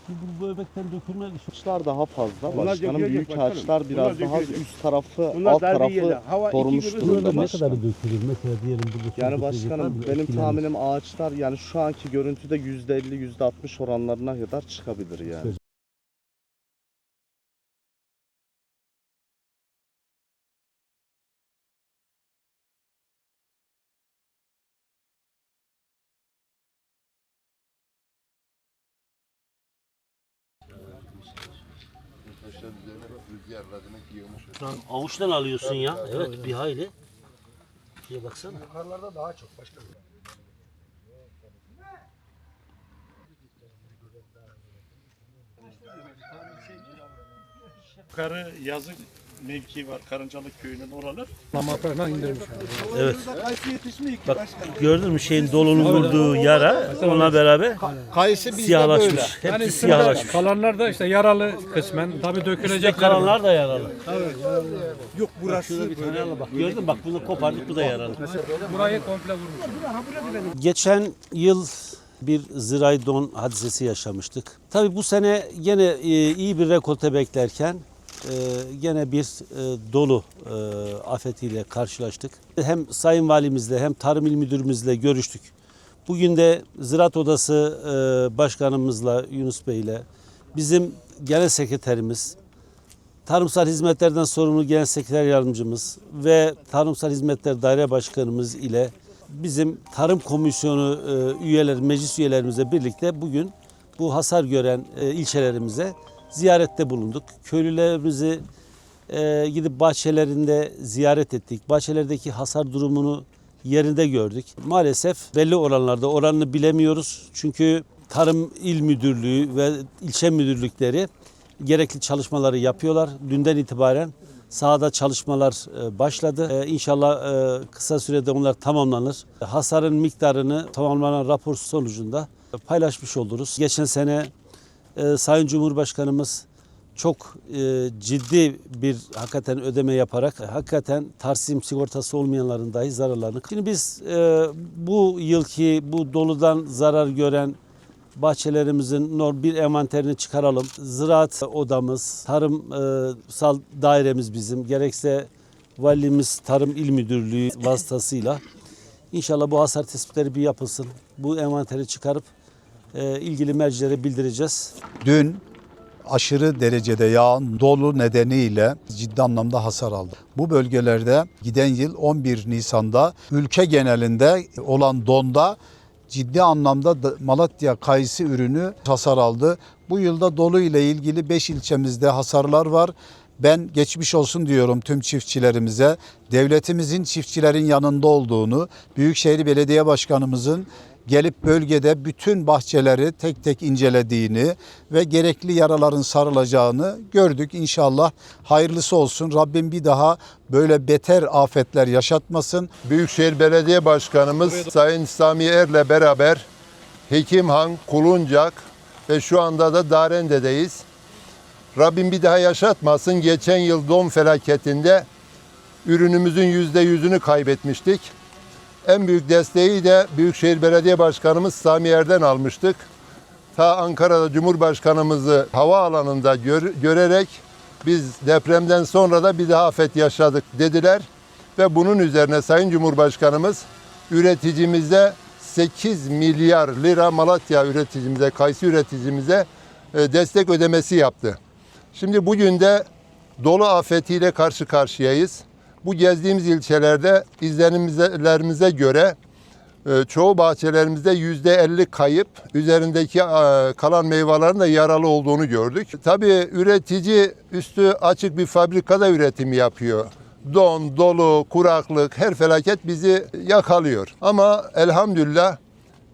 Bu böbrekten dökülme Ağaçlar daha fazla. Onlar Başkanım dökülecek büyük başkanım. ağaçlar biraz Onlar daha dökülecek. üst tarafı, Bunlar alt darbe yedi. tarafı Hava iki korumuş gün durumda ne kadar başkanım. dökülür mesela diyelim burada. Yani başkanım benim tahminim ağaçlar yani şu anki görüntüde %50, %60 oranlarına kadar çıkabilir yani. Lan avuçtan alıyorsun ya. Evet bir hayli. Şuraya baksana. Yukarılarda daha çok başkanım. Yukarı yazık mevki var. Karıncalık köyünün oralar. Lamarlarına indirmiş. Evet. Bak gördün mü şeyin dolunun vurduğu yara onunla beraber Kayısı bizde siyahlaşmış. böyle. Hepsi Yani siyahlaşmış. kalanlar da işte yaralı kısmen. Tabii dökülecekler. Kalanlar da yaralı. Yok Bak şurada bir tane al bak. Gördün mü? Bak bunu kopardık bu da yaralı. Burayı komple vurmuş. Geçen yıl bir zirai don hadisesi yaşamıştık. Tabii bu sene gene iyi bir rekolte beklerken gene bir dolu afetiyle karşılaştık. Hem Sayın Valimizle hem Tarım İl Müdürümüzle görüştük. Bugün de Ziraat Odası Başkanımızla Yunus Bey'le bizim Genel Sekreterimiz, Tarımsal Hizmetlerden sorumlu Genel Sekreter Yardımcımız ve Tarımsal Hizmetler Daire Başkanımız ile bizim Tarım Komisyonu üyeleri, meclis üyelerimizle birlikte bugün bu hasar gören ilçelerimize ziyarette bulunduk. Köylülerimizi gidip bahçelerinde ziyaret ettik. Bahçelerdeki hasar durumunu yerinde gördük. Maalesef belli oranlarda oranını bilemiyoruz. Çünkü Tarım İl Müdürlüğü ve ilçe müdürlükleri gerekli çalışmaları yapıyorlar. Dünden itibaren sahada çalışmalar başladı. İnşallah kısa sürede onlar tamamlanır. Hasarın miktarını tamamlanan rapor sonucunda paylaşmış oluruz. Geçen sene Sayın Cumhurbaşkanımız çok ciddi bir hakikaten ödeme yaparak hakikaten tarsim sigortası olmayanların dahi zararlarını. Şimdi biz bu yılki bu doludan zarar gören bahçelerimizin bir envanterini çıkaralım. Ziraat odamız, tarımsal dairemiz bizim, gerekse valimiz Tarım İl Müdürlüğü vasıtasıyla inşallah bu hasar tespitleri bir yapılsın. Bu envanteri çıkarıp ilgili mercilere bildireceğiz. Dün aşırı derecede yağan dolu nedeniyle ciddi anlamda hasar aldı. Bu bölgelerde giden yıl 11 Nisan'da ülke genelinde olan donda ciddi anlamda Malatya kayısı ürünü hasar aldı. Bu yılda dolu ile ilgili 5 ilçemizde hasarlar var. Ben geçmiş olsun diyorum tüm çiftçilerimize. Devletimizin çiftçilerin yanında olduğunu, Büyükşehir Belediye Başkanımızın gelip bölgede bütün bahçeleri tek tek incelediğini ve gerekli yaraların sarılacağını gördük. İnşallah hayırlısı olsun. Rabbim bir daha böyle beter afetler yaşatmasın. Büyükşehir Belediye Başkanımız Sayın Sami Er'le beraber Hekimhan, Kuluncak ve şu anda da Darende'deyiz. Rabbim bir daha yaşatmasın. Geçen yıl don felaketinde ürünümüzün %100'ünü kaybetmiştik. En büyük desteği de Büyükşehir Belediye Başkanımız Sami Er'den almıştık. Ta Ankara'da Cumhurbaşkanımızı havaalanında görerek biz depremden sonra da bir daha afet yaşadık dediler. Ve bunun üzerine Sayın Cumhurbaşkanımız üreticimize 8 milyar lira Malatya üreticimize, kayısı üreticimize destek ödemesi yaptı. Şimdi bugün de dolu afetiyle karşı karşıyayız. Bu gezdiğimiz ilçelerde izlenimlerimize göre çoğu bahçelerimizde %50 kayıp, üzerindeki kalan meyvelerin de yaralı olduğunu gördük. Tabii üretici üstü açık bir fabrikada üretimi yapıyor. Don, dolu, kuraklık, her felaket bizi yakalıyor. Ama elhamdülillah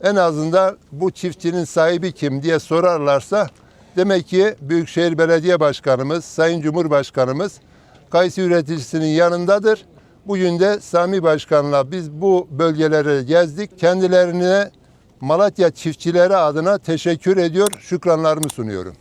en azından bu çiftçinin sahibi kim diye sorarlarsa demek ki Büyükşehir Belediye Başkanımız, Sayın Cumhurbaşkanımız kayısı üreticisinin yanındadır. Bugün de Sami Başkan'la biz bu bölgeleri gezdik. Kendilerine Malatya çiftçileri adına teşekkür ediyor, şükranlarımı sunuyorum.